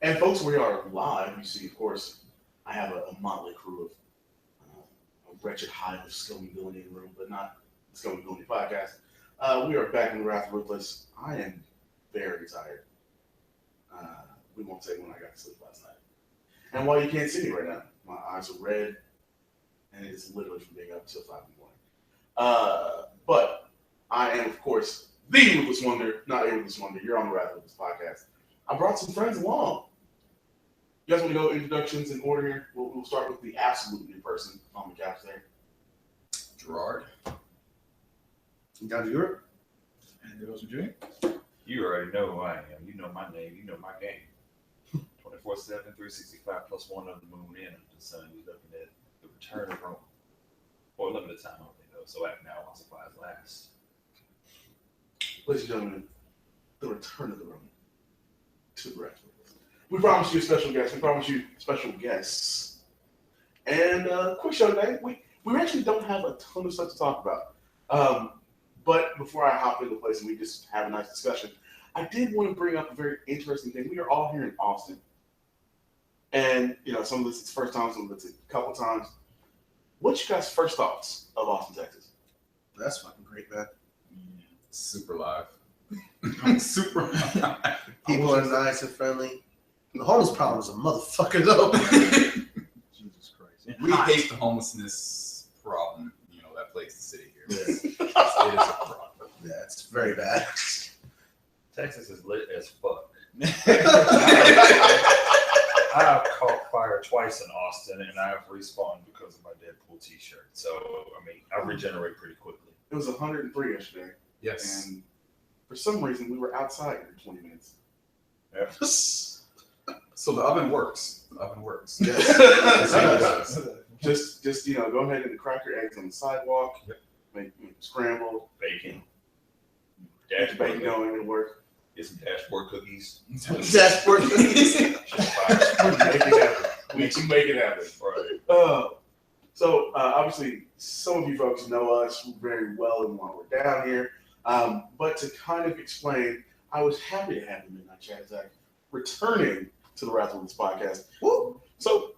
And folks, we are live. You see, of course, I have a motley crew of a wretched hive of scummy villainy in the room, but not the Scummy Villainy podcast. We are back in the Wrath of Ruthless. I am very tired. We won't say when I got to sleep last night. And while you can't see me right now, my eyes are red, and it is literally from being up until 5 in the morning. But I am, of course, the Ruthless Wonder, not a Ruthless Wonder. You're on the Wrath of Ruthless podcast. I brought some friends along. You guys want to go introductions in order here? We'll start with the absolute new person on the couch there. Gerard. Ganja Europe. And those are doing. You already know who I am. You know my name. You know my game. 24/7, 365 plus one of the moon and the sun. You're looking at the return of Rome. Or limited time only, though. So act now while supplies last. Ladies and gentlemen, the return of the Roman to the rest of us. We promised you a special guest. We promised you special guests. And quick show today. We actually don't have a ton of stuff to talk about. But before I hop into place and we just have a nice discussion, I did want to bring up a very interesting thing. We are all here in Austin. And, you know, some of this is first time, some of it's a couple times. What's your guys' first thoughts of Austin, Texas? That's fucking great, man. Super live. Super live. People are nice and friendly. The homeless problem is a motherfucker, though. Jesus Christ. We hate the homelessness problem. You know, that plagues the city here. It is a problem. Yeah, it's very bad. Texas is lit as fuck. I have caught fire twice in Austin, and I have respawned because of my Deadpool t-shirt. So, I mean, I regenerate pretty quickly. It was 103 yesterday. Yes. And for some reason, we were outside for 20 minutes. Yeah. So the oven works. The oven works. Yes. Just you know, go ahead and crack your eggs on the sidewalk. Yep. Make them scrambled. Bacon. Get your bacon Dashboard. going, it'll work. Get some dashboard cookies. Dashboard cookies. Just fire. Make it happen. We can make it happen. Right. So obviously, some of you folks know us very well and why we're down here. But to kind of explain, I was happy to have the Midnight Chat Zach returning to the Wrath of Ruthless podcast. Woo! So,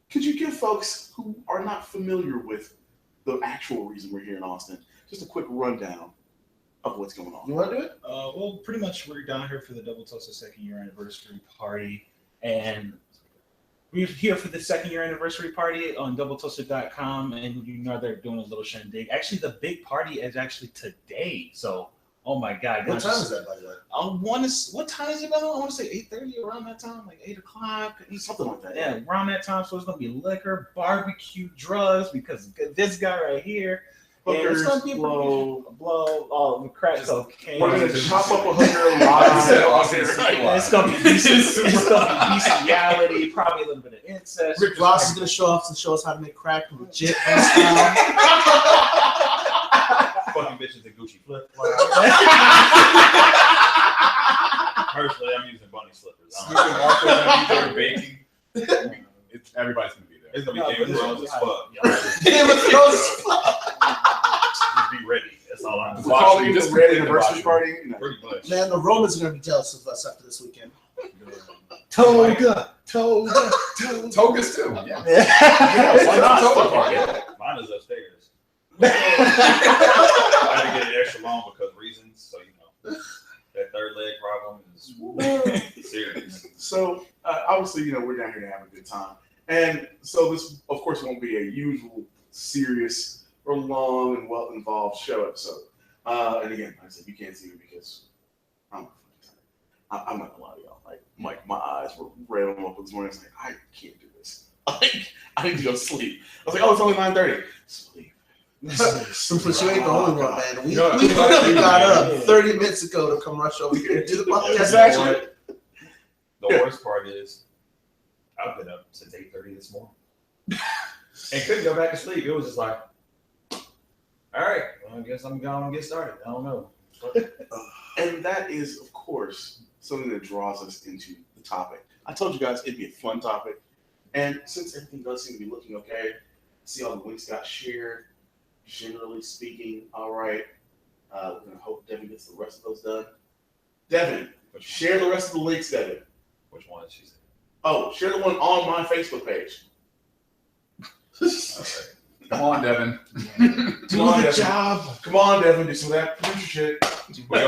could you give folks who are not familiar with the actual reason we're here in Austin just a quick rundown of what's going on? You want to do it? Well, pretty much we're down here for the Double Toasted second year anniversary party. And we're here for the second year anniversary party on doubletoasted.com. And you know they're doing a little shindig. Actually, the big party is actually today. So, oh my God. What time is that, by the way? What time is it now? I want to say 8:30, around that time, like 8 o'clock. Something like that. Yeah, around that time. So it's going to be liquor, barbecue, drugs, because this guy right here. Hookers, it's gonna be blow, the crack cocaine. We're going to chop up a hooker live. It's gonna be decent. It's gonna be bestiality, probably a little bit of incest. Rick Ross is going to show off and show us how to make crack legit style. Fucking bitches in Gucci flip. Personally, I'm using bunny slippers. Baking. Everybody's gonna be there. It's gonna be Game of Thrones as fuck. Game of Thrones. Just be ready. That's all I'm We're calling it Just the Red completely Anniversary watching. Party. You know. pretty much. Man, the Romans are going to be jealous of us after this weekend. Toga. Togas too. Yeah. Why not? Toga Fuck party. yeah. Mine is upstairs. I had to get it extra long because reasons. So, you know, that third leg problem is serious. So obviously, you know, we're down here to have a good time. And so this, of course, won't be a usual serious or long and well-involved show episode. And again, like I said, you can't see me because I'm not gonna lie to y'all. Like my eyes were red on up this morning. I was like, I can't do this. I need to go sleep. I was like, oh, it's only 9:30. Sleep. But you ain't the only one, man. We No, literally got up 30 minutes ago to come rush over here and do the podcast. Actually, The worst part is, I've been up since 8:30 this morning and couldn't go back to sleep. It was just like, all right, well, I guess I'm going to get started. I don't know. and that is, of course, something that draws us into the topic. I told you guys it'd be a fun topic. And since everything does seem to be looking okay, see all the links got shared, generally speaking, all right. We're going to hope Devin gets the rest of those done. Devin, share the rest of the links, Devin. Which one is she? Oh, share the one on my Facebook page. Okay. Come on, Devin. Come on, Devin. Come on, Devin. Do some of that producer shit. We're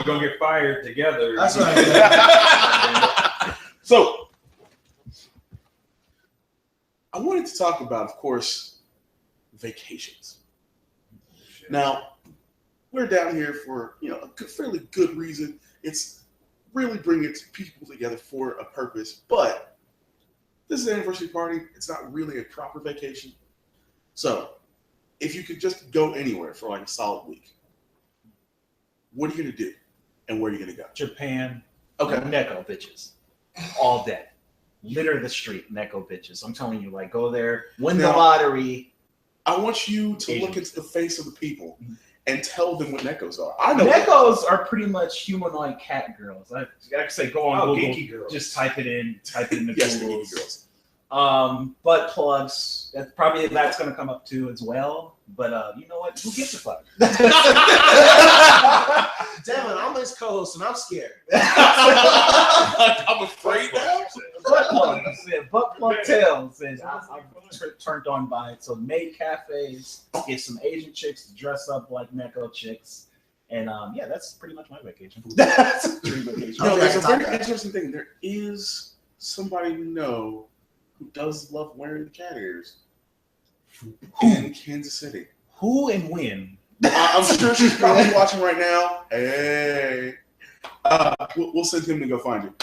gonna get fired together. That's right. So, I wanted to talk about, of course, vacations. Now, we're down here for a fairly good reason. It's really bringing people together for a purpose. But this is an anniversary party. It's not really a proper vacation. So, if you could just go anywhere for like a solid week, what are you gonna do, and where are you gonna go? Japan. Okay. Neko bitches. All day. Litter the street, Neko bitches. I'm telling you, like, go there, win the Now, lottery. I want you to Asian. look into the face of the people and tell them what Nekos are. I know Nekos are pretty much humanoid cat girls. I can say go on Google, Geeky girls. just type it in the Yes, the Google. geeky girls. Butt plugs. That's gonna come up too as well. But you know what? Who gives a fuck? Damn it, I'm his co-host and I'm scared. I'm afraid now. Butt plugs. Yeah, butt plug tails. And I'm turned on by it. So maid cafes, get some Asian chicks to dress up like Neko chicks. And yeah, that's pretty much my vacation. That's a dream vacation. No, Okay, there's a I can very talk interesting thing. There is somebody we know who does love wearing the cat ears in Kansas City. Who and when? I'm sure she's probably watching right now. Hey. We'll send him to go find you.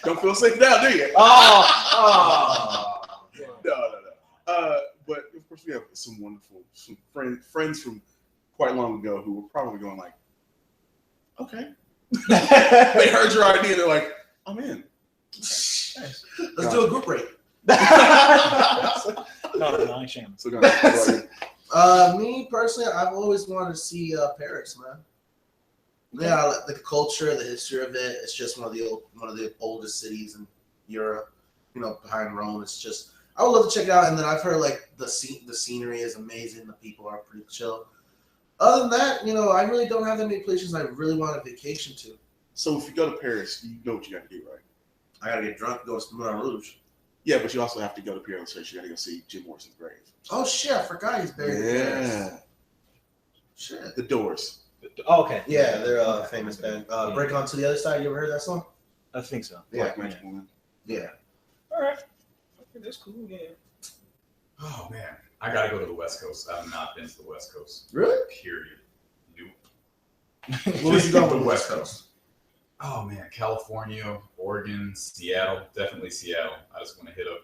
Don't feel safe now, do you? Oh. No. But of course, we have some wonderful friends from quite long ago who were probably going like, okay. They heard your idea. They're like, I'm in. Let's do a group rate. No, I ain't shameless. So, guys, Me personally, I've always wanted to see Paris, man. Yeah, I like the culture, the history of it. It's just one of the oldest cities in Europe. Behind Rome. It's just I would love to check it out. And then I've heard like the scenery is amazing. The people are pretty chill. Other than that, I really don't have that many places I really want a vacation to. So if you go to Paris, you know what you got to do, right? I gotta get drunk, go to Moulin Rouge. Yeah, but you also have to go to Pierre Lachaise. You got to go see Jim Morrison's grave. Oh shit, I forgot he's buried in Paris. Shit. The Doors. Oh, okay. Yeah, they're a famous band. Break On to the Other Side. You ever heard that song? I think so. Yeah. Black Magic Woman. Yeah. All right. Okay, that's cool. Yeah. Oh man, I gotta go to the West Coast. I've not been to the West Coast. Really? Period. Nope. Where would you go The on the West West Coast? Oh man, California, Oregon, Seattle. Definitely Seattle. I just want to hit up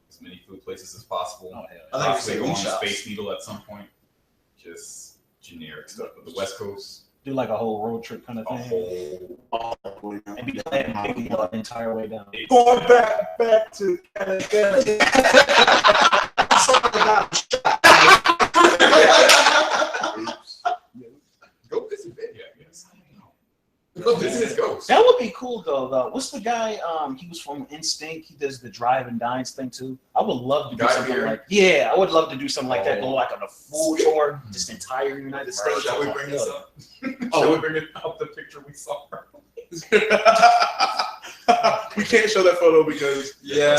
as many food places as possible. Oh, hell yeah. I think Possibly it's go on weed the shops. Space Needle at some point. Just generic stuff. But the West Coast, Do like a whole road trip kind of a thing. whole. And be playing Biggie the entire way down. Going back to Canada. Go visit Biggie, I guess. I don't know. Go visit his ghost. That would be cool though. What's the guy? He was from Instinct. He does the Drive and Dines thing too. I would love to do Guy something Fieri? like. Yeah, I would love to do something like that. Oh. Go like on a full tour, just entire United States. Shall we bring this up? Oh. Shall we bring up the picture we saw? We can't show that photo because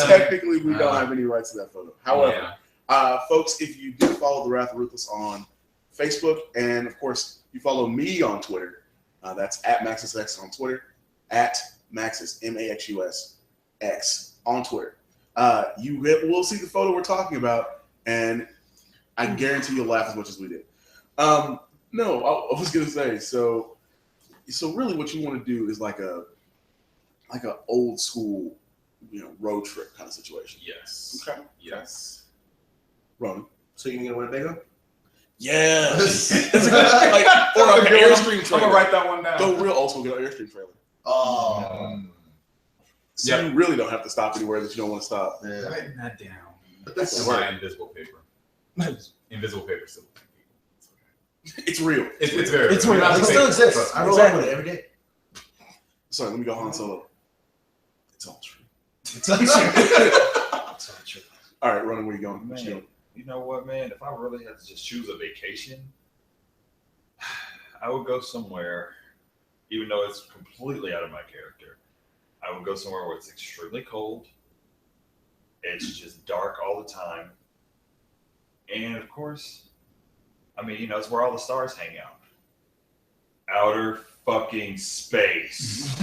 technically we don't have any rights to that photo. However, folks, if you do follow the Wrath of Ruthless on Facebook, and of course you follow me on Twitter, that's at MaxusX on Twitter, at Maxus MAXUS X on Twitter. You will see the photo we're talking about, and I guarantee you'll laugh as much as we did. No, I was gonna say so really what you want to do is like a old school, road trip kind of situation. Yes. Okay. Yes. Ronan. So you can get a Winnebago? Yes. Or an Airstream I'm trailer. gonna write that one down. Go real old school, get an Airstream trailer. Oh. So you really don't have to stop anywhere that you don't want to stop. Yeah. Writing that down. That's And my invisible paper. Invisible paper still. It's real. It's very. It's real. Not It the still paper. exists. I roll up with it every day. Sorry, let me go Han Solo. It's all true. It's true. All right, Ronan, where you going? What you Man, doing? you know what, man? If I really had to just choose a vacation, I would go somewhere, even though it's completely out of my character. I would go somewhere where it's extremely cold. It's just dark all the time. And of course, I mean, it's where all the stars hang out. Outer fucking space.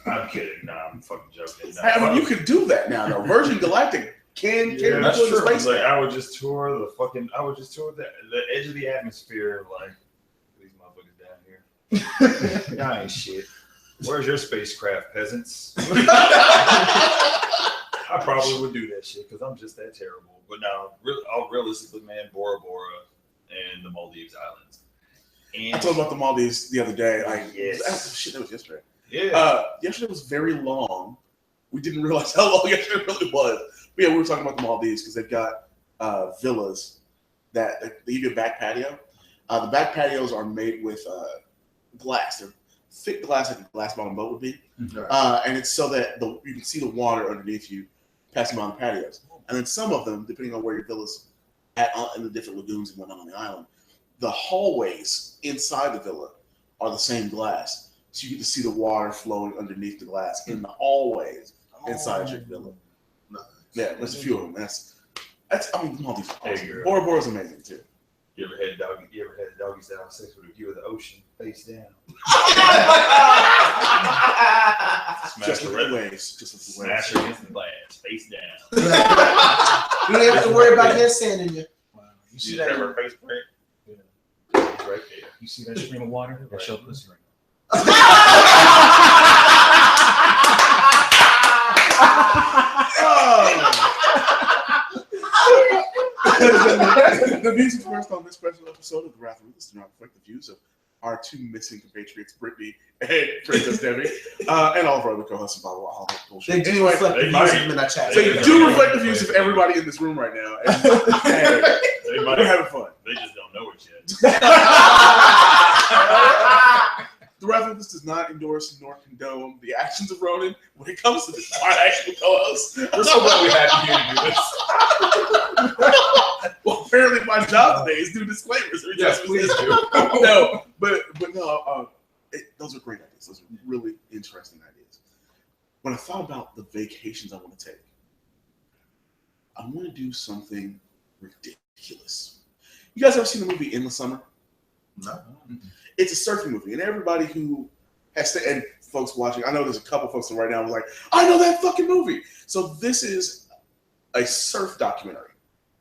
I'm kidding. No, I'm fucking joking. No. I mean, you could do that now, though. Virgin Galactic can That's go to true. space. Like, I would just tour the edge of the atmosphere. Like, these motherfuckers down here. Y'all ain't shit. Where's your spacecraft, peasants? I probably would do that shit because I'm just that terrible. But now, realistically, man, Bora Bora and the Maldives Islands. And I told about the Maldives the other day. Yes. Shit, that was yesterday. Yeah. Yesterday was very long. We didn't realize how long yesterday really was. But yeah, we were talking about the Maldives because they've got villas that they give you a back patio. The back patios are made with glass. They're thick glass like a glass bottom boat would be. And it's so that you can see the water underneath you passing by the patios. And then some of them, depending on where your villa's at in the different lagoons and whatnot on the island, the hallways inside the villa are the same glass. So you get to see the water flowing underneath the glass in the hallways inside your villa. Yeah, there's a few of them. That's I mean, the Maldives are awesome. Bora Bora's amazing too. You ever had doggy style sex with a view of the ocean face down? Just with the waves. Just with the Smash waves. her against the glass, face down. You don't have to worry about that sand in you. Wow. You You see just have that? her face print. It's right there. You see that stream of water? That's your pussy right The views expressed on this special episode of the WRATH of Ruthless do not reflect the views of our two missing compatriots, Brittany and Princess Debbie, and all of our other co-hosts about all that bullshit. They do reflect the they views might. of Midnight Chat. They do reflect the views of everybody in this room right now. And, hey, They we're might. having fun. They just don't know it yet. The WRATH of Ruthless does not endorse nor condone the actions of Ronan when it comes to this actual co-host. We're so glad we have you here to do this. Well, apparently my job today is do disclaimers. Every Yes, time we please say- do. No, but no, those are great ideas. Those are really interesting ideas. When I thought about the vacations I want to take, I want to do something ridiculous. You guys ever seen the movie In the Summer? No. It's a surfing movie, and everybody who has to, and folks watching, I know there's a couple folks right now who's like, I know that fucking movie. So this is a surf documentary.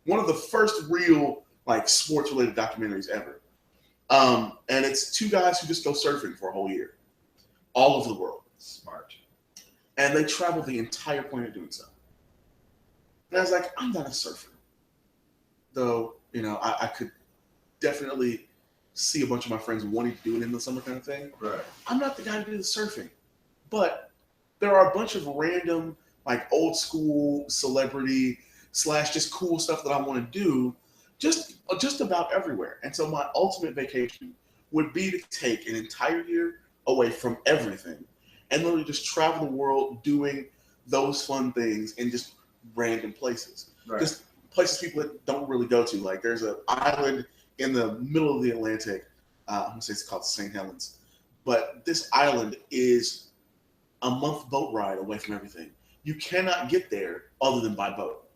One of the first real sports related documentaries ever. And it's two guys who just go surfing for a whole year, all over the world. Smart. And they travel the entire planet doing so. And I was like, I'm not a surfer. Though, I could definitely see a bunch of my friends wanting to do it in the summer kind of thing. Right. I'm not the guy to do the surfing. But there are a bunch of random, old school celebrity / just cool stuff that I want to do just about everywhere. And so my ultimate vacation would be to take an entire year away from everything and literally just travel the world doing those fun things in just random places. Right. Just places people that don't really go to. Like there's an island in the middle of the Atlantic. I'm going to say it's called St. Helens. But this island is a month boat ride away from everything. You cannot get there other than by boat.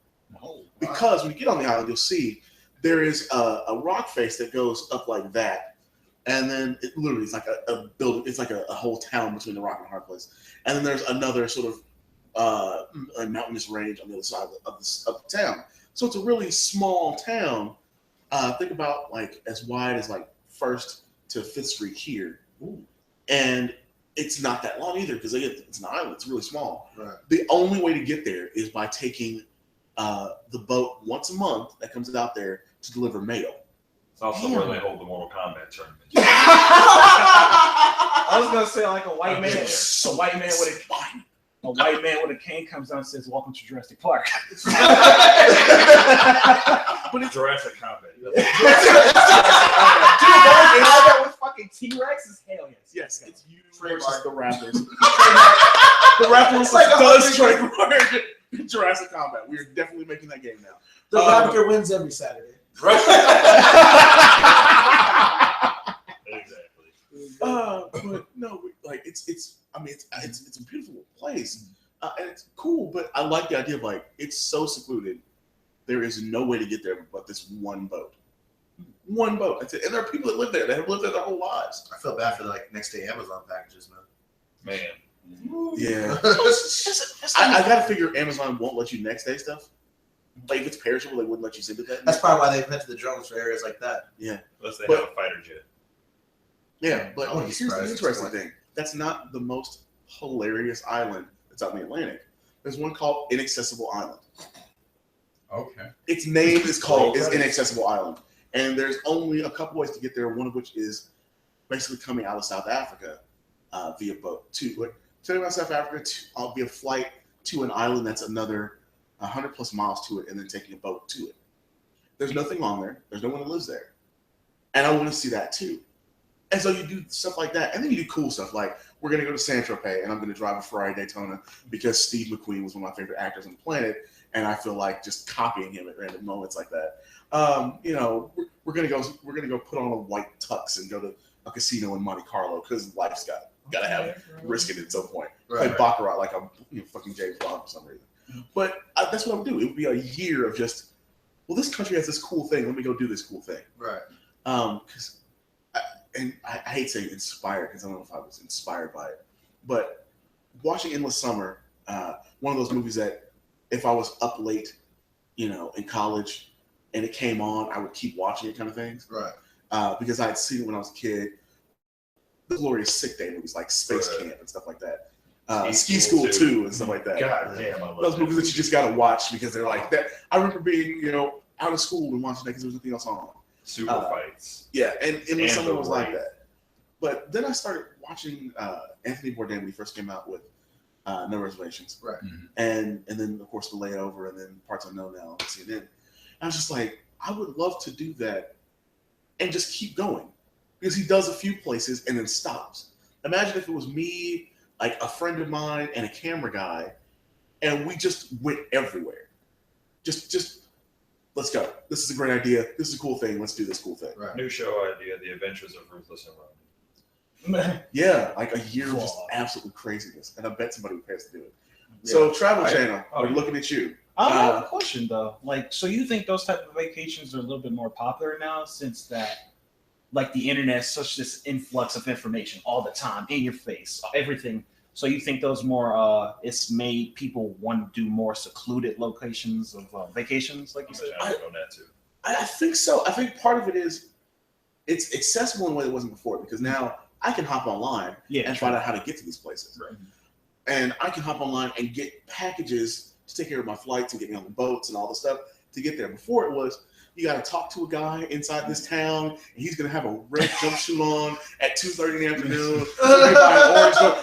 Oh, Because when you get on the island, you'll see there is a rock face that goes up like that. And then it literally is like a building. It's like a whole town between the rock and hard place. And then there's another sort of a mountainous range on the other side of the town. So it's a really small town. Think about as wide as 1st to 5th Street here. Ooh. And it's not that long either because it's an island. It's really small. Right. The only way to get there is by taking the boat once a month that comes out there to deliver mail. It's also where they hold the Mortal Kombat tournament. I was gonna say a white man, So a white man with fun. a white man with a cane comes out and says, "Welcome to Jurassic Park." But it's Jurassic Combat. That was fucking T-Rex is hell yes. yes, it's you Trademark. versus the Raptors. The Raptors does trademark Jurassic Combat. We are definitely making that game now. The Raptor wins every Saturday. Exactly. But no, like it's I mean it's a beautiful place, and it's cool. But I like the idea of like it's so secluded. There is no way to get there but this one boat. One boat. That's it. And there are people that live there that have lived there their whole lives. I feel bad for the like next day Amazon packages, man. Yeah. I gotta figure Amazon won't let you next day stuff. Like if it's perishable, they wouldn't let you send it that. That's probably why they invented the drones for areas like that. Yeah. Unless they But- have a fighter jet. Yeah, but I wouldn't be here's the surprised. interesting thing. That's not the most hilarious island that's out in the Atlantic. There's one called Inaccessible Island. Okay. Its name is called is Inaccessible Island. And there's only a couple ways to get there, one of which is basically coming out of South Africa via boat to South Africa via flight to an island that's another 100 plus miles to it, and then taking a boat to it. There's nothing on there. There's no one that lives there. And I want to see that too. And so you do stuff like that. And then you do cool stuff like we're going to go to Saint-Tropez and I'm going to drive a Ferrari Daytona because Steve McQueen was one of my favorite actors on the planet. And I feel like just copying him at random moments like that. We're going to go put on a white tux and go to a casino in Monte Carlo because life's got to have risk in it at some point. Play Baccarat like I'm fucking James Bond for some reason. But that's what I would do. It would be a year of just, well, this country has this cool thing. Let me go do this cool thing. Right. Because I hate saying inspired because I don't know if I was inspired by it, but watching Endless Summer, one of those movies that if I was up late, in college and it came on, I would keep watching it kind of things. Right. Because I had seen it when I was a kid. The glorious sick day movies like Space Camp and stuff like that. Ski School 2 and stuff like that. God damn, I love Those movies that you just got to watch because they're like that. I remember being, out of school and watching that because there was nothing else on. Super fights. Yeah, and Endless And Summer the was like Raid. that. But then I started watching Anthony Bourdain when he first came out with No Reservations. Right. And then, of course, The Layover and then Parts Unknown now on CNN. And I was just like, I would love to do that and just keep going. Because he does a few places and then stops. Imagine if it was me, like a friend of mine and a camera guy, and we just went everywhere. Just let's go. This is a great idea. This is a cool thing. Let's do this cool thing. Right. New show idea: The Adventures of Ruthless and Rodney. Yeah, like a year of just absolutely craziness. And I bet somebody would pay us to do it. So Travel Channel, we're looking at you. I have a question though. Like, so you think those type of vacations are a little bit more popular now since that, like the internet is such this influx of information all the time in your face, everything. So you think those more, it's made people want to do more secluded locations of vacations, like you said? I on that too. I think so. I think part of it is it's accessible in a way that wasn't before because now I can hop online and find out how to get to these places. Right. And I can hop online and get packages to take care of my flights and get me on the boats and all the stuff to get there. Before it was, you got to talk to a guy inside this town, and he's going to have a red jumpsuit on at 2:30 in the afternoon.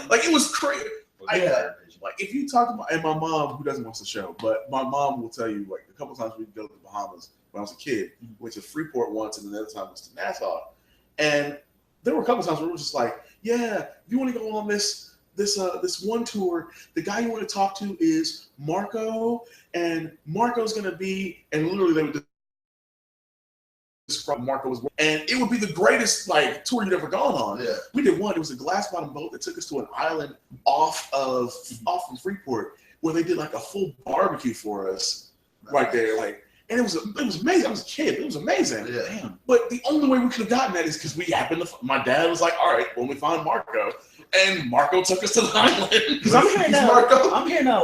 Like, it was crazy. Like, if you talk to my mom, who doesn't watch the show, but my mom will tell you, like, a couple times we'd go to the Bahamas when I was a kid. Went to Freeport once, and the other time was to Nassau. And there were a couple times where it was just like, yeah, if you want to go on this one tour, the guy you want to talk to is Marco, and Marco's going to be, and literally they would describe Marco as, and it would be the greatest like tour you'd ever gone on. Yeah. We did one. It was a glass bottom boat that took us to an island off from Freeport where they did like a full barbecue for us right there. Like, and it was amazing. I was a kid. It was amazing. Yeah. Damn. But the only way we could have gotten that is because we happened to. My dad was like, "All right, when we find Marco," and Marco took us to the island. Because I'm hearing that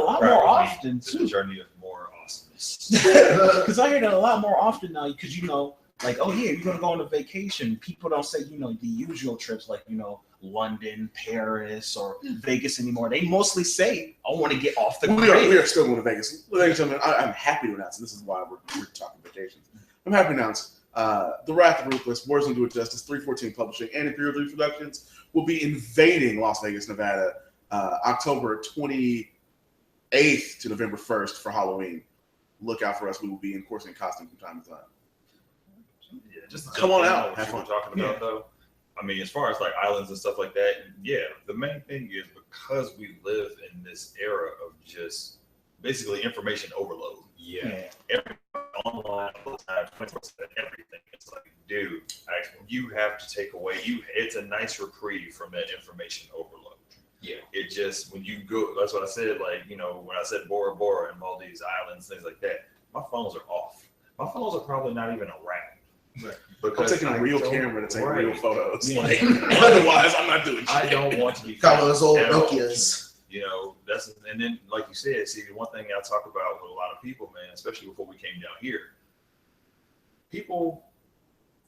a lot more often The too. journey of more awesomeness. Because I hear that a lot more often now. Because like, oh yeah, you're gonna go on a vacation. People don't say the usual trips like London, Paris, or Vegas anymore. They mostly say, I want to get off the grid. We are still going to Vegas. Ladies and gentlemen, I'm happy to announce, and this is why we're talking vacations. I'm happy to announce The Wrath of Ruthless, Words Don't Do It Justice, 314 Publishing, and Imperial 3 Productions will be invading Las Vegas, Nevada, October 28th to November 1st for Halloween. Look out for us. We will be, of course, in costume from time to time. Yeah, just to Come jump on in out, what have you were fun. talking about though. I mean, as far as like islands and stuff like that, yeah, the main thing is because we live in this era of just basically information overload. Yeah. Everybody online all the time, 24/7, everything. It's like, dude, you have to take away. It's a nice reprieve from that information overload. Yeah. It just when you go. That's what I said. Like, you know, when I said Bora Bora and Maldives Islands, things like that. My phones are off. My phones are probably not even around. Right. I'm taking a real camera to take real photos. Yeah. Like, otherwise, I'm not doing shit. I don't want to be. Got one of those old at all. Nokias. You know, and then like you said, see, one thing I talk about with a lot of people, man, especially before we came down here, people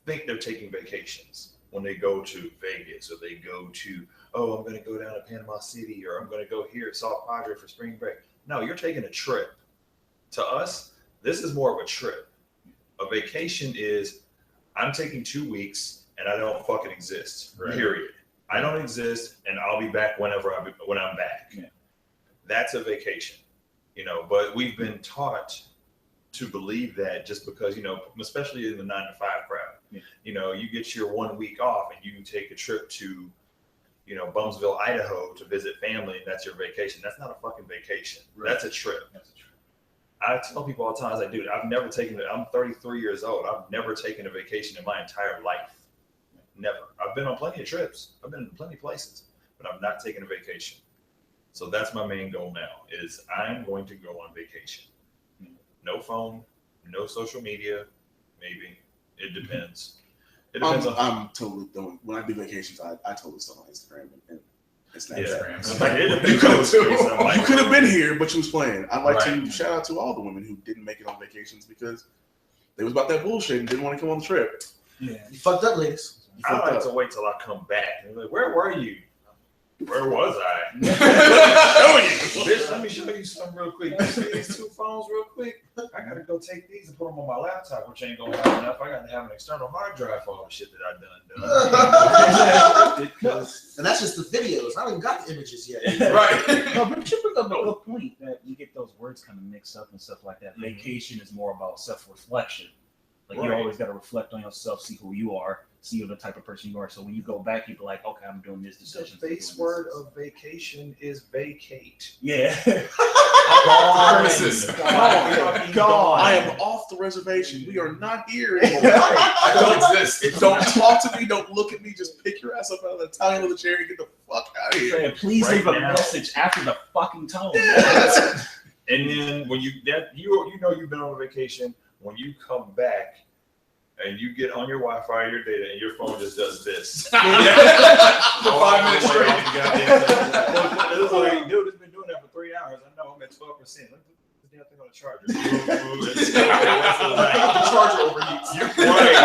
think they're taking vacations when they go to Vegas or they go to, oh, I'm going to go down to Panama City or I'm going to go here, South Padre for spring break. No, you're taking a trip. To us, this is more of a trip. A vacation is, I'm taking 2 weeks and I don't fucking exist, period. I don't exist, and I'll be back when I'm back. Yeah. That's a vacation, you know. But we've been taught to believe that just because, you know, especially in the 9-to-5 crowd, you know, you get your 1 week off and you take a trip to, you know, Bumsville, Idaho to visit family, and that's your vacation. That's not a fucking vacation. Right. That's a trip. I tell people all the time, I was like, dude, I've never taken it. I'm 33 years old. I've never taken a vacation in my entire life. Never. I've been on plenty of trips. I've been in plenty of places, but I've not taken a vacation. So that's my main goal now is I'm going to go on vacation. No phone, no social media, maybe. It depends. It depends I'm totally doing, when I do vacations, I totally still on Instagram and Snapchat. Yeah. You could have been here, but you was playing. I'd like to shout out to all the women who didn't make it on vacations because they was about that bullshit and didn't want to come on the trip. Yeah, you fucked up, ladies. I like to wait till I come back. And like, where were you? Where was I? Bitch, let me show you something real quick. You see these 2 phones real quick? I gotta go take these and put them on my laptop, which ain't gonna have enough. I gotta have an external hard drive for all the shit that I've done. And that's just the videos. I haven't got the images yet. Right. No, but you bring up a good point that you get those words kind of mixed up and stuff like that. Mm-hmm. Vacation is more about self-reflection. Like you Right. always got to reflect on yourself, see who you are, see the type of person you are. So when you go back, you be like, okay, I'm doing this The decision. base word of vacation is vacate. Yeah. Gone. I am off the reservation. We are not here anymore. I don't exist. Don't talk to me. Don't look at me. Just pick your ass up out of the tiny little chair and get the fuck out of here. Man, please Right leave a now. message after the fucking tone. And then when you know you've been on a vacation, when you come back and you get on your Wi-Fi or your data and your phone just does this. For 5 minutes straight. It's like, dude, it's been doing that for 3 hours. I know I'm at 12%. Let's put the damn thing on the charger. The charger overheats. You're right.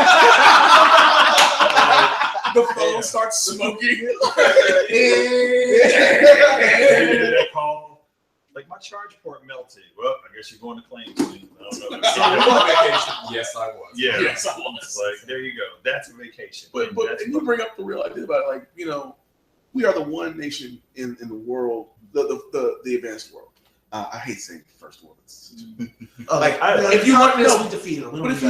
The phone starts smoking. That call. Like, my charge port melted. Well, I guess you're going to claim soon. I don't know. So you were on vacation? Yes, I was. Yeah. Yes, I was. Like, there you go. That's a vacation. But that's and you bring up the real idea about, like, you know, we are the one nation in the world, the advanced world. I hate saying first world. If you learn this, we defeated them. But if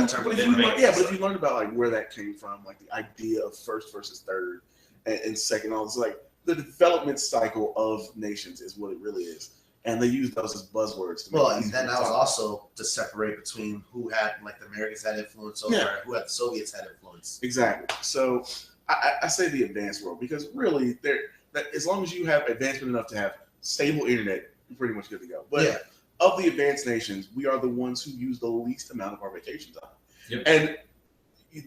you learn about, like, where that came from, like the idea of first versus third and second, all this, like the development cycle of nations is what it really is. And they use those as buzzwords. Well, and then that was also to separate between who had, like, the Americans had influence over, and who had the Soviets had influence. Exactly. So I say the advanced world because really, that as long as you have advancement enough to have stable internet, you're pretty much good to go. But of the advanced nations, we are the ones who use the least amount of our vacation time. Yep. And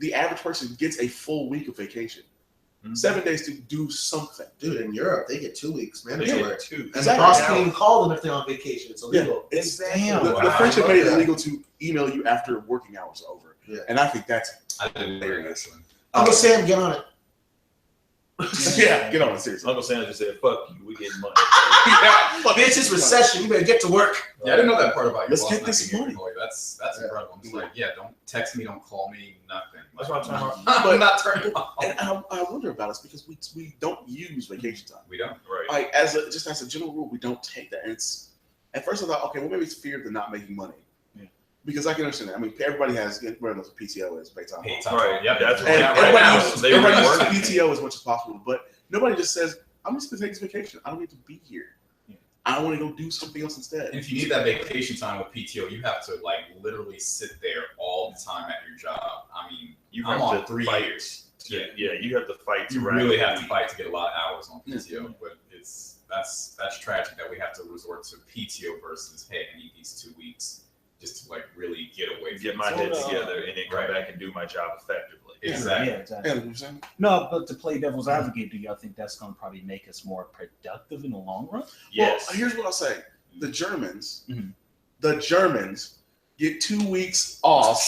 the average person gets a full week of vacation. 7 days to do something. Dude, in Europe, they get 2 weeks mandatory. Yeah, too. And the boss can't even call them if they're on vacation. It's illegal. It's Damn. the French have made it illegal to email you after working hours are over. Yeah. And I think that's I didn't know hilarious. this one. Uncle Sam, get on it. Yeah, get on it, seriously. Uncle Sam just said, "Fuck you, we getting money." Bitch, it's recession. You better get to work. Yeah, I didn't know that part about your Let's boss get not this being money. employed. That's incredible. I'm just like, don't text me, don't call me, nothing. That's what I'm talking about. I'm not turning off. And I wonder about us because we don't use vacation time. We don't. Right. Like as a general rule, we don't take that. And it's at first I thought, okay, well maybe it's fear of the not making money. Yeah. Because I can understand that. I mean, everybody has whatever those PTO is, paid time Paid off. time. Right. Yep. That's And right. everybody now, uses, they everybody reword uses it. PTO as much as possible, but nobody just says, I'm just gonna take this vacation. I don't need to be here. Yeah. I want to go do something else instead. And if you need that vacation time with PTO, you have to like literally sit there all the time at your job. I mean, I'm on 3 years. Yeah, you have to fight to You really have to fight to get a lot of hours on PTO, but that's tragic that we have to resort to PTO versus, hey, I need these 2 weeks just to like really get away from get my head together and then come back and do my job effectively. Exactly. Yeah, exactly. Yeah, you know what I'm saying? No, but to play devil's advocate, do y'all think that's going to probably make us more productive in the long run? Yes. Well, here's what I'll say: the Germans, Mhm. the Germans get 2 weeks off.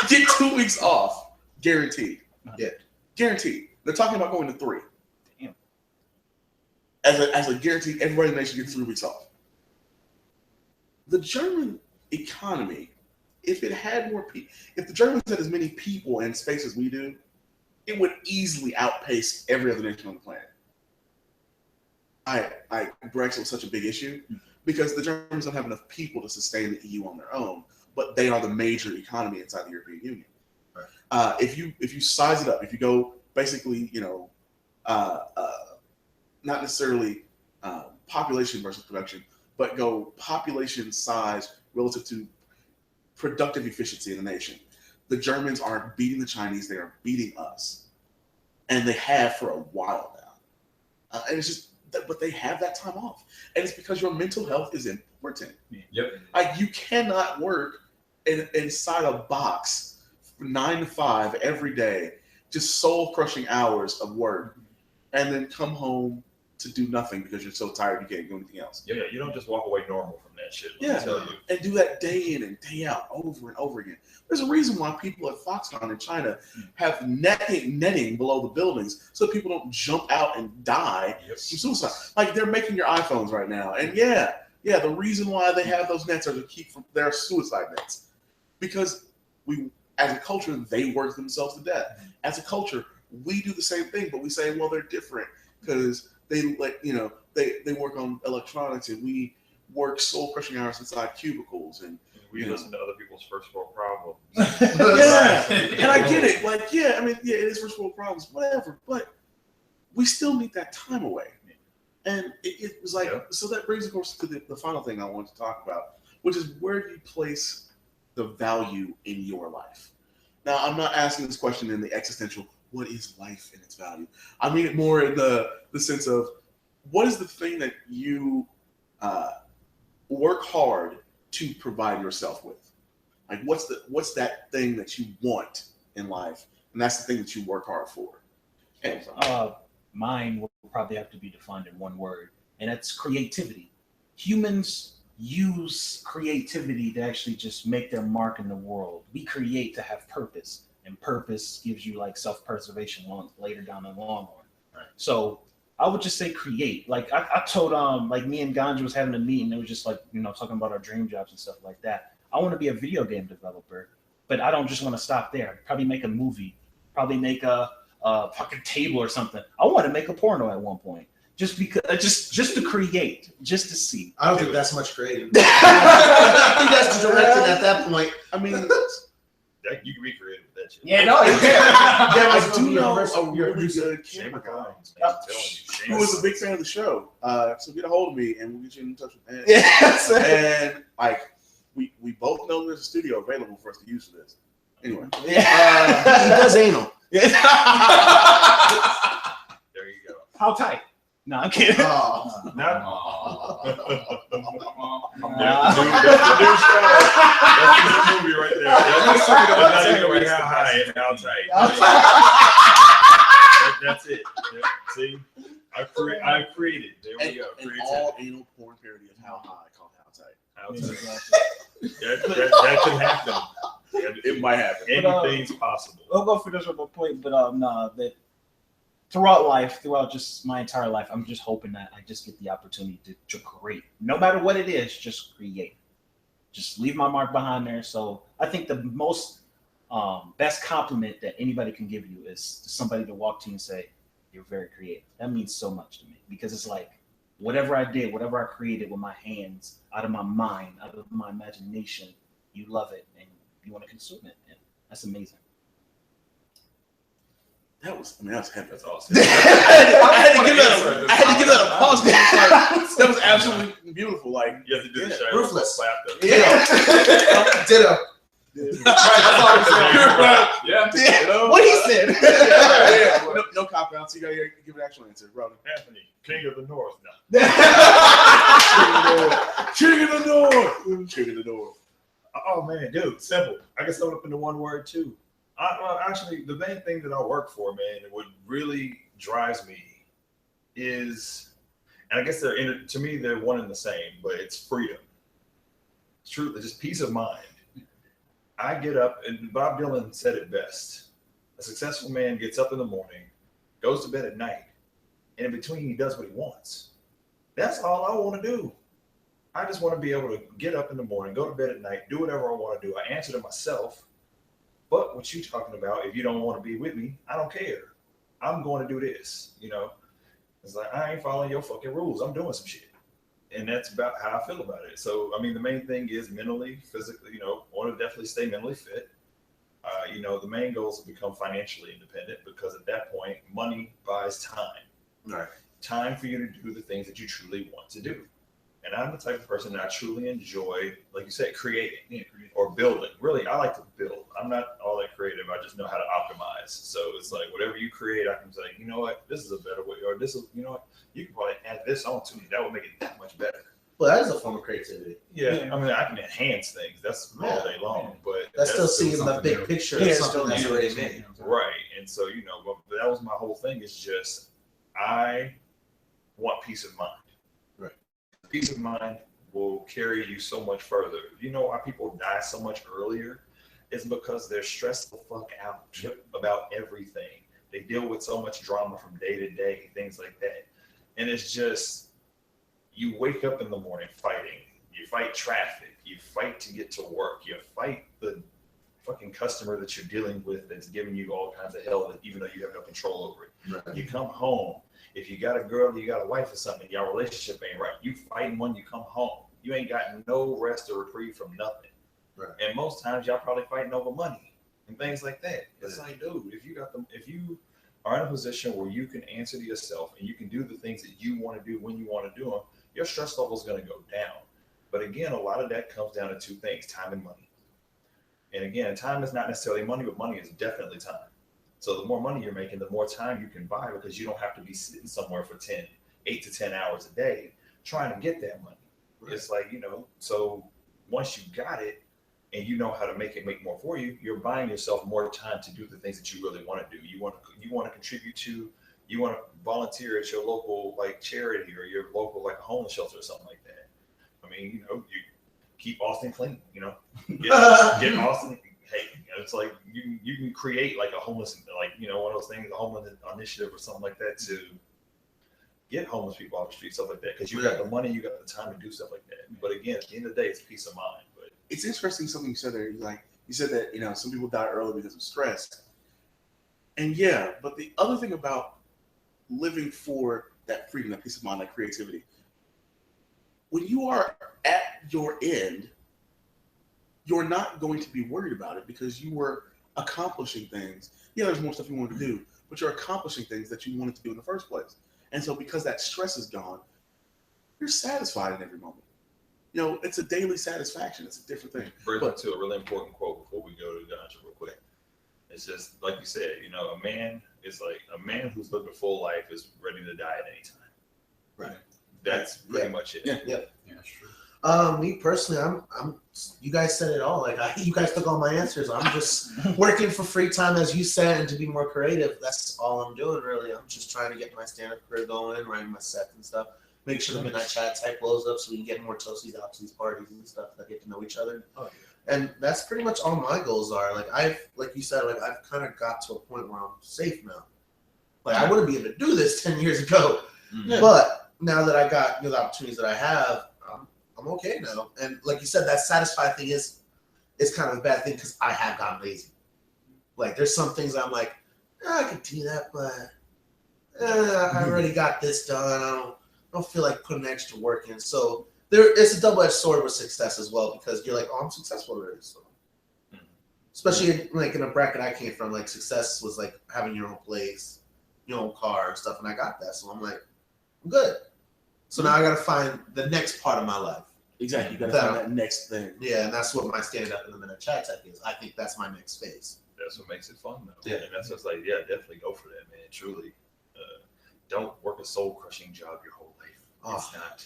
Get 2 weeks off, guaranteed. Yeah. Guaranteed. They're talking about going to 3. Damn. As a guarantee, everybody in the nation gets 3 weeks off. The German economy, if it had more people, if the Germans had as many people in space as we do, it would easily outpace every other nation on the planet. Brexit was such a big issue because the Germans don't have enough people to sustain the EU on their own, but they are the major economy inside the European Union. Right. If you size it up, if you go basically, not necessarily population versus production, but go population size relative to productive efficiency in the nation. The Germans are beating the Chinese. They are beating us, and they have for a while now. And it's just, but they have that time off, and it's because your mental health is important. Yep. Like you cannot work inside a box 9 to 5 every day, just soul crushing hours of work, and then come home to do nothing because you're so tired you can't do anything else. Yeah, you don't just walk away normal from that shit. Let me tell you. And do that day in and day out over and over again. There's a reason why people at Foxconn in China have netting below the buildings so people don't jump out and die from suicide. Like they're making your iPhones right now. And the reason why they have those nets are to keep from their suicide nets. Because we, as a culture, they work themselves to death. As a culture, we do the same thing, but we say, well, they're different because they work on electronics and we work soul crushing hours inside cubicles and we listen to other people's first world problems. and I get it. Like, it is first world problems, whatever. But we still need that time away. And it was like, so that brings, of course, to the final thing I want to talk about, which is where do you place the value in your life? Now, I'm not asking this question in the existential, what is life and its value? I mean it more in the sense of, what is the thing that you work hard to provide yourself with? Like, what's that thing that you want in life, and that's the thing that you work hard for? And Mine will probably have to be defined in one word, and that's creativity. Humans use creativity to actually just make their mark in the world. We create to have purpose, and purpose gives you like self-preservation later down the long run. Right. So I would just say create. Like I told like me and Ganja was having a meeting. It was just like, talking about our dream jobs and stuff like that. I want to be a video game developer, but I don't just want to stop there. Probably make a movie, probably make a fucking table or something. I want to make a porno at one point. Just because, just to create, just to see. I don't think that's much creative. I think that's directed at that point. I mean, you can be creative with that shit. Yeah, no, you I do know a really good camera guy who was a big fan of the show. So get a hold of me and we'll get you in touch with him. Yes. And like we both know there's a studio available for us to use for this. Anyway, He does anal. There you go. How tight? No, I'm kidding. Oh. That's the new show. That's the movie right there. That's not even how high and how tight. That's it. Yeah. See, I've created. There we go. An all anal porn parody of How High called How Tight. How tight. That can happen. It might happen. Anything's possible. I'll go for this one point, but that throughout life, throughout just my entire life, I'm just hoping that I just get the opportunity to create. No matter what it is, just create. Just leave my mark behind there. So I think the most best compliment that anybody can give you is somebody to walk to you and say, you're very creative. That means so much to me because it's like whatever I did, whatever I created with my hands, out of my mind, out of my imagination, you love it and you want to consume it. And that's amazing. That was heavy. That's awesome. I had to give that a pause. That was absolutely beautiful. Like, You have to do the yeah. show. Ruthless. Clap though. Yeah. Ditto. That's all I'm saying. Yeah. Yeah. What he said. Yeah. No cop outs. You gotta give an actual answer, bro. Anthony, King of the North. No. King of the North. King of the North. Oh man, dude, simple. I can sum it up into one word too. Actually, the main thing that I work for, man, and what really drives me is, and I guess to me they're one and the same, but it's freedom. It's true, it's just peace of mind. I get up, and Bob Dylan said it best. A successful man gets up in the morning, goes to bed at night, and in between he does what he wants. That's all I want to do. I just want to be able to get up in the morning, go to bed at night, do whatever I want to do. I answer to myself. But what you talking about, if you don't want to be with me, I don't care. I'm going to do this, you know. It's like, I ain't following your fucking rules. I'm doing some shit. And that's about how I feel about it. So, I mean, the main thing is mentally, physically, you know, want to definitely stay mentally fit. You know, the main goal is to become financially independent, because at that point, money buys time. Right. Time for you to do the things that you truly want to do. And I'm the type of person that I truly enjoy, like you said, creating or building. Really, I like to build. I'm not all that creative. I just know how to optimize. So it's like whatever you create, I can say, you know what, this is a better way, or this is, you know what, you can probably add this on to me. That would make it that much better. Well, that is a form of creativity. Yeah. I mean, I can enhance things. That's all day long. But That's still seeing the something big new. picture Yeah, of it's something still that's new. already made. right. And so, you know, but that was my whole thing, is just I want peace of mind. Right. Peace of mind will carry you so much further. You know why people die so much earlier? It's because they're stressed the fuck out about everything. They deal with so much drama from day to day, things like that. And it's just, you wake up in the morning fighting. You fight traffic. You fight to get to work. You fight the fucking customer that you're dealing with that's giving you all kinds of hell, even though you have no control over it. Right. You come home. If you got a girl, you got a wife or something, your relationship ain't right. You fighting when you come home. You ain't got no rest or reprieve from nothing. Right. And most times y'all probably fighting over money and things like that. It's like, dude, if you are in a position where you can answer to yourself and you can do the things that you want to do when you want to do them, your stress level is going to go down. But again, a lot of that comes down to two things: time and money. And again, time is not necessarily money, but money is definitely time. So the more money you're making, the more time you can buy, because you don't have to be sitting somewhere for 8 to 10 hours a day trying to get that money. Right. It's like, you know, so once you got it and you know how to make it make more for you, you're buying yourself more time to do the things that you really want to do. You want to contribute to, you want to volunteer at your local like charity or your local like a homeless shelter or something like that. I mean, you know, you keep Austin clean, you know, get Austin. Hey, it's like you can create like a homeless, like, you know, one of those things, a homeless initiative or something like that to get homeless people off the street, stuff like that. Because you got the money, you got the time to do stuff like that. But again, at the end of the day, it's peace of mind. But it's interesting something you said there. You said that, you know, some people die early because of stress. And yeah, but the other thing about living for that freedom, that peace of mind, that creativity, when you are at your end, you're not going to be worried about it because you were accomplishing things. Yeah, there's more stuff you wanted to do, but you're accomplishing things that you wanted to do in the first place. And so because that stress is gone, you're satisfied in every moment. You know, it's a daily satisfaction. It's a different thing. Brings me to a really important quote before we go to Ganja real quick. It's just like you said, you know, a man who's living a full life is ready to die at any time. Right. That's pretty much it. Yeah. Yeah, that's true. Me personally, I'm. You guys said it all. Like you guys took all my answers. I'm just working for free time, as you said, and to be more creative. That's all I'm doing, really. I'm just trying to get my stand-up career going, writing my sets and stuff. Make sure the Midnight Chat type blows up, so we can get more toasties out to these parties and stuff that get to know each other. Oh, yeah. And that's pretty much all my goals are. Like you said, I've kind of got to a point where I'm safe now. Like I wouldn't be able to do this 10 years ago, but now that I got the opportunities that I have. I'm okay now. And like you said, that satisfied thing is kind of a bad thing because I have gotten lazy. Like there's some things I'm like, I could do that, but I already got this done. I don't feel like putting extra work in. So it's a double-edged sword with success as well, because you're like, oh, I'm successful already. So especially like in a bracket I came from, like success was like having your own place, your own car and stuff, and I got that. So I'm like, I'm good. So now I got to find the next part of my life. Exactly. You got to That- find that next thing. Yeah, and that's what my stand up in the minute chat tech is. I think that's my next phase. That's what makes it fun, though. Yeah. And that's what's like, yeah, definitely go for that, man. Truly, don't work a soul crushing job your whole life. It's not.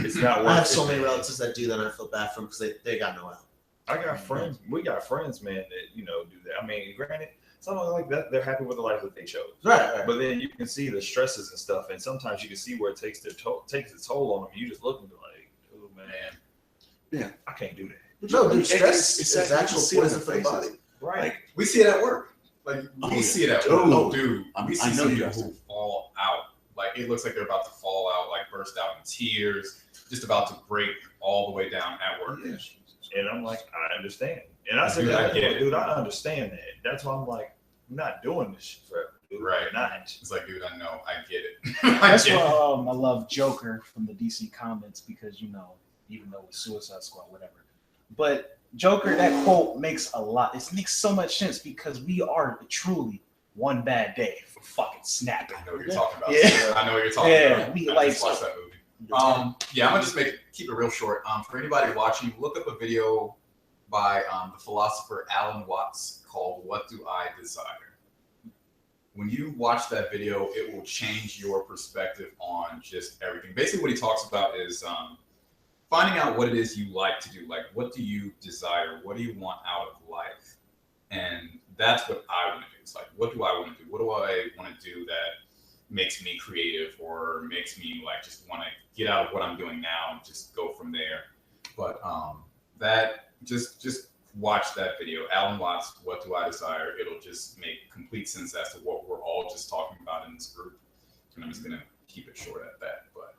It's not worth I have it, so many man. relatives that do that, and I feel bad for them because they got no out. I got friends. We got friends, man, that do that. I mean, granted, something like that, they're happy with the life that they chose. Right. But then you can see the stresses and stuff, and sometimes you can see where it takes its toll on them. You just look and be like, "Oh man, Yeah, I can't do that." No, dude, stress it's is actual see it on poison their for the faces. body. Right. Like, We see it at work. Like Oh, we yeah. see it at Dude. work. Oh, dude. We see I know some you people guys who do. fall out. Like it looks like they're about to fall out, like burst out in tears, just about to break all the way down at work. Yeah. And I'm like, I understand. And I said, Dude, I get it. dude, I understand that. That's why I'm like, I'm not doing this shit forever, dude. Right. I'm not. It's like, dude, I know, I get it. I That's get why it. I love Joker from the DC Comics because even though it's Suicide Squad, whatever. But Joker, that quote makes it makes so much sense because we are truly one bad day for fucking snapping. I know what you're talking about. Yeah. I know what you're talking Yeah, about. we I like- just watched that movie. Yeah, I'm gonna just keep it real short. For anybody watching, look up a video by the philosopher Alan Watts called "What Do I Desire?" When you watch that video, it will change your perspective on just everything. Basically, what he talks about is finding out what it is you like to do. Like, what do you desire? What do you want out of life? And that's what I want to do. It's like, what do I want to do? What do I want to do that makes me creative or makes me like just want to get out of what I'm doing now and just go from there? But that just watch that video, Alan Watts, "What Do I Desire?" It'll just make complete sense as to what we're all just talking about in this group. And I'm just gonna keep it short at that. But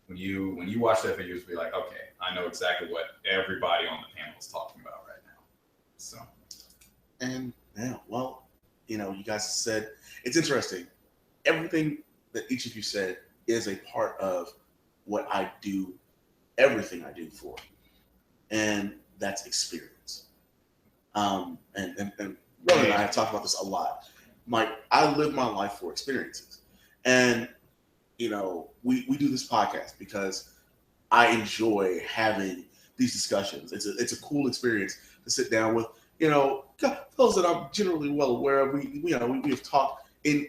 when you watch that video, you'll be like, okay, I know exactly what everybody on the panel is talking about right now. So And yeah, well, you guys said it's interesting. Everything that each of you said is a part of what I do, everything I do for, and that's experience. And Ron and I have talked about this a lot. I live my life for experiences, and we do this podcast because I enjoy having these discussions. It's a cool experience to sit down with fellows that I'm generally well aware of. We have talked in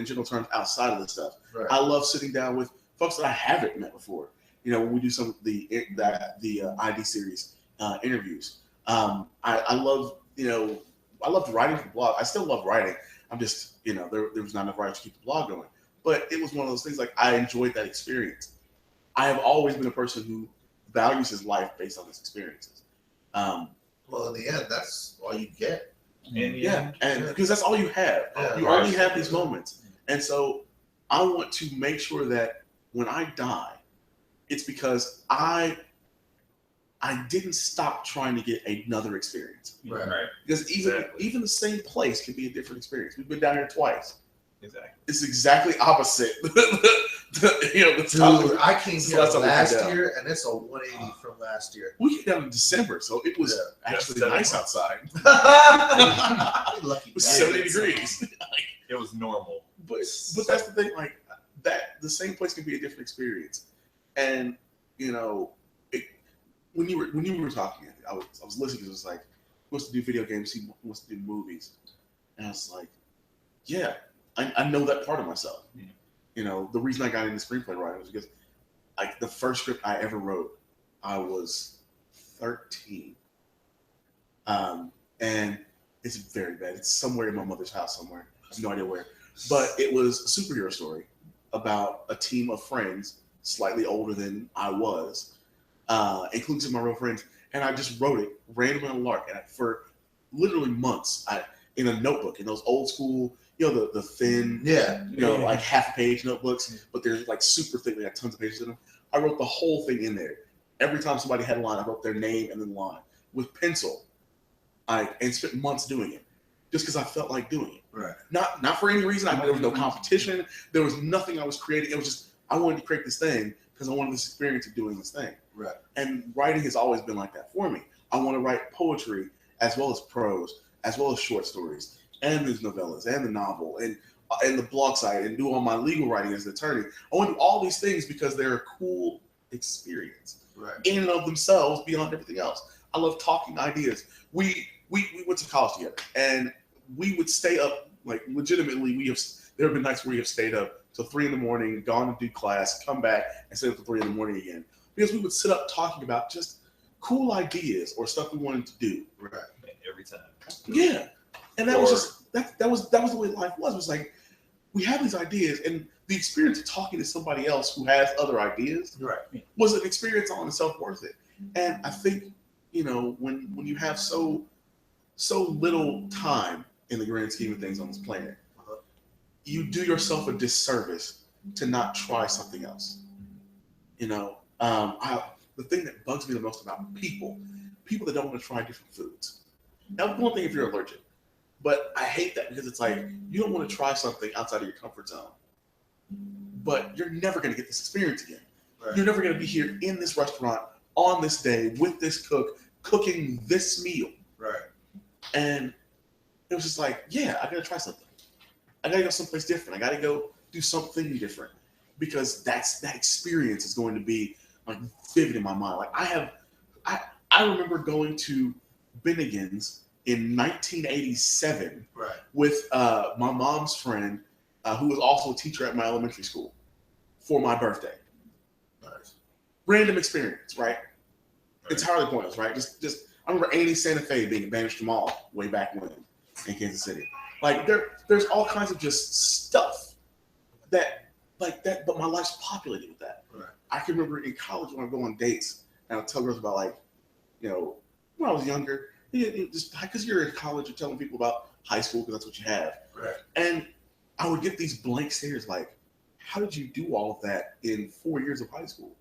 general terms outside of this stuff. Right. I love sitting down with folks that I haven't met before. When we do some of the ID series interviews. I love I loved writing for the blog. I still love writing. I'm just there was not enough writers to keep the blog going. But it was one of those things, like, I enjoyed that experience. I have always been a person who values his life based on his experiences. Well, in the end, that's all you get. And And because that's all you have. Yeah. You only have these moments. And so I want to make sure that when I die, it's because I didn't stop trying to get another experience. Right. Because Exactly. even the same place can be a different experience. We've been down here twice. Exactly. It's exactly opposite. the Dude, topic. I came So here that's what we last did. year, and it's a 180 from last year. We came down in December, so it was Yeah. actually Yeah, 7 nice months. outside. Lucky It was bastard. 70 degrees. It was normal. But that's the thing, like, that the same place can be a different experience. And when you were talking, I was listening because it was like, he wants to do video games, he wants to do movies, and I was like, yeah, I know that part of myself. Yeah. The reason I got into screenplay writing was because the first script I ever wrote, I was 13, and it's very bad. It's somewhere in my mother's house somewhere. I have no idea where. But it was a superhero story about a team of friends slightly older than I was, including some of my real friends. And I just wrote it randomly on a lark. And for literally months, in a notebook, in those old school, the thin, like half a page notebooks, but they're like super thick. They got tons of pages in them. I wrote the whole thing in there. Every time somebody had a line, I wrote their name and then the line with pencil. And spent months doing it just because I felt like doing it. Right. Not for any reason. There was no competition. There was nothing I was creating. It was just, I wanted to create this thing because I wanted this experience of doing this thing. Right. And writing has always been like that for me. I want to write poetry as well as prose, as well as short stories, and there's novellas and the novel and and the blog site and do all my legal writing as an attorney. I want to do all these things because they're a cool experience in and of themselves beyond everything else. I love talking ideas. We went to college together, and we would stay up, like, legitimately. There have been nights where we have stayed up till 3 a.m, gone to do class, come back, and stay up till 3 a.m. again, because we would sit up talking about just cool ideas or stuff we wanted to do. Right. Every time. Yeah, and that was just that was the way life was. It was like we have these ideas, and the experience of talking to somebody else who has other ideas was an experience all in itself worth it. And I think, you know, when you have so little time in the grand scheme of things on this planet, you do yourself a disservice to not try something else. You know, the thing that bugs me the most about people that don't want to try different foods. Now, one thing if you're allergic, but I hate that because it's like you don't want to try something outside of your comfort zone, but you're never going to get this experience again. Right. You're never going to be here in this restaurant on this day with this cook cooking this meal. Right. And it was just like, yeah, I got to try something. I got to go someplace different. I got to go do something different, because that experience is going to be like vivid in my mind. Like I remember going to Bennigan's in 1987 with my mom's friend, who was also a teacher at my elementary school, for my birthday. Nice. Random experience, right? Entirely pointless, right? Just I remember Andy Santa Fe being banished from all way back when in Kansas City. Like there's all kinds of just stuff that like that, but my life's populated with that. Right. I can remember in college when I go on dates and I'll tell girls about, like, you know, when I was younger, just because you're in college, you're telling people about high school because that's what you have. Right. And I would get these blank stares like, how did you do all of that in 4 years of high school?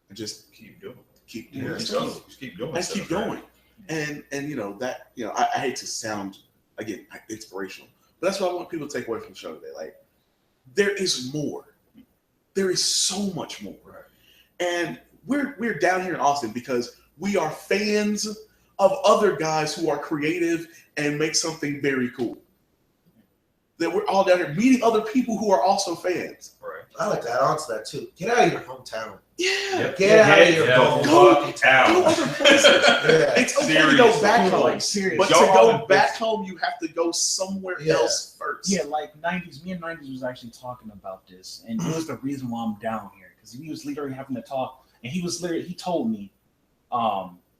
And just keep doing it. Keep doing it. Just keep going. Just keep going. And you know, that, you know, I hate to sound, again, inspirational, but that's what I want people to take away from the show today. Like, there is more. There is so much more. Right. And we're down here in Austin because we are fans of other guys who are creative and make something very cool. That we're all down here meeting other people who are also fans. Right. I like to add on to that too. Get out of your hometown. Yeah. Get out of your hometown. Go other places. It's okay to go back home. Like, but to go back home, you have to go somewhere else first. Yeah, like 90s. Me and 90s was actually talking about this, and it was the reason why I'm down here, because he was literally having to talk, and he told me,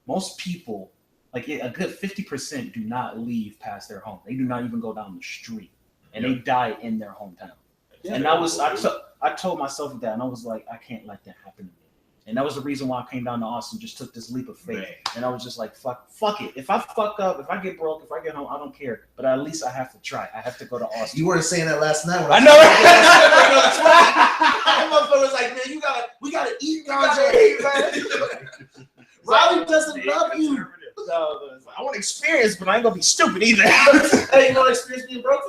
most people, like a good 50%, do not leave past their home. They do not even go down the street, and they die in their hometown. Yeah, and I told myself that, and I was like, I can't let that happen to me. And that was the reason why I came down to Austin, just took this leap of faith. Man. And I was just like, fuck it. If I fuck up, if I get broke, if I get home, I don't care. But at least I have to try. I have to go to Austin. You weren't saying that last night. I know. That motherfucker was like, man, we gotta eat Ganja. Riley doesn't love you. No, I want experience, but I ain't gonna be stupid either. Hey, you want to experience being broke?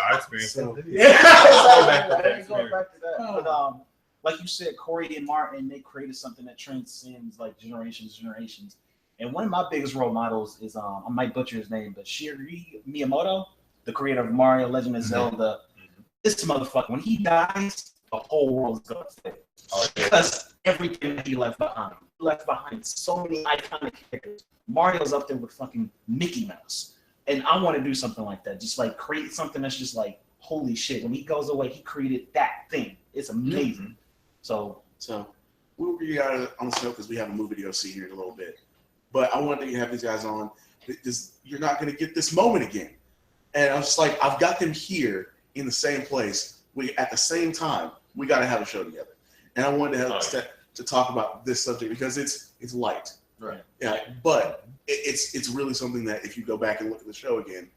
I experienced it. Yeah, going back to that. But like you said, Corey and Martin, they created something that transcends like generations. And one of my biggest role models is I might butcher his name, but Shigeru Miyamoto, the creator of Mario, Legend of Zelda. This motherfucker, when he dies, the whole world is gonna fail. Because everything that he left behind. He left behind so many iconic characters. Mario's up there with fucking Mickey Mouse. And I want to do something like that. Just like create something that's just like, holy shit. When he goes away, he created that thing. It's amazing. Mm-hmm. So we'll get out of on the show because we have a movie to go see here in a little bit. But I wanted to have these guys on because you're not going to get this moment again. And I was just like, I've got them here in the same place. At the same time, we got to have a show together. And I wanted to have to talk about this subject because it's light. Right. Yeah, but it's really something that if you go back and look at the show again,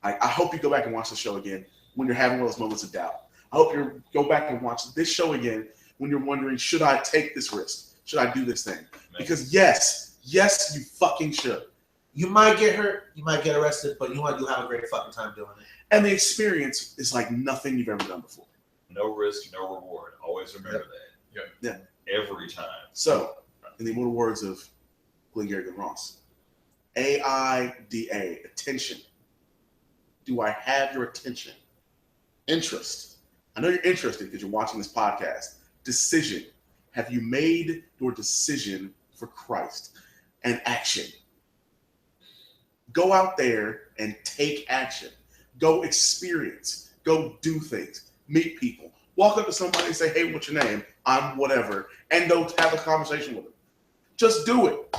I hope you go back and watch the show again when you're having one of those moments of doubt. I hope you go back and watch this show again when you're wondering, should I take this risk? Should I do this thing? Because yes, you fucking should. You might get hurt, you might get arrested, but you'll have a great fucking time doing it. And the experience is like nothing you've ever done before. No risk, no reward. Always remember that. Yeah. Every time. So, in the immortal words of Glengarry Glen Ross, AIDA, attention. Do I have your attention? Interest. I know you're interested because you're watching this podcast. Decision. Have you made your decision for Christ? And action. Go out there and take action. Go experience. Go do things. Meet people. Walk up to somebody and say, hey, what's your name? I'm whatever. And go have a conversation with them. Just do it.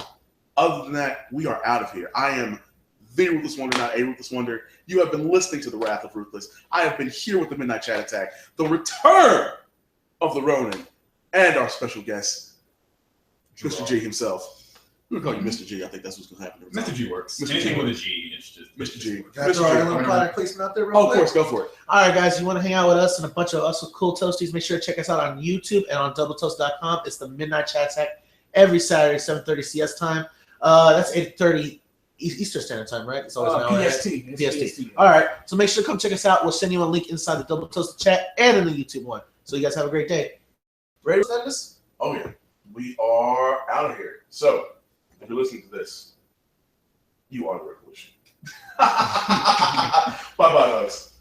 Other than that, we are out of here. I am the Ruthless Wonder, not a Ruthless Wonder. You have been listening to the Wrath of Ruthless. I have been here with the Midnight Chat Attack, the return of the Ronin, and our special guest, Mr. G himself. We're going to call you Mr. G. I think that's what's going to happen. Mr. G works. Mr. Anything G. with a G, it's just Mr. G. Can I throw our little product placement out there real Oh, of quick? course, go for it. All right, guys, you want to hang out with us and a bunch of us with cool toasties, make sure to check us out on YouTube and on doubletoast.com. It's the Midnight Chat Attack every Saturday, 7:30 CS time. That's 8:30 Eastern Standard Time, right? It's always an hour PST. ahead. It's PST. All right, so make sure to come check us out. We'll send you a link inside the Double Toast chat and in the YouTube one. So you guys have a great day. Ready to send this? Oh, yeah. We are out of here. So, if you're listening to this, you are the revolution. Bye-bye, hugs.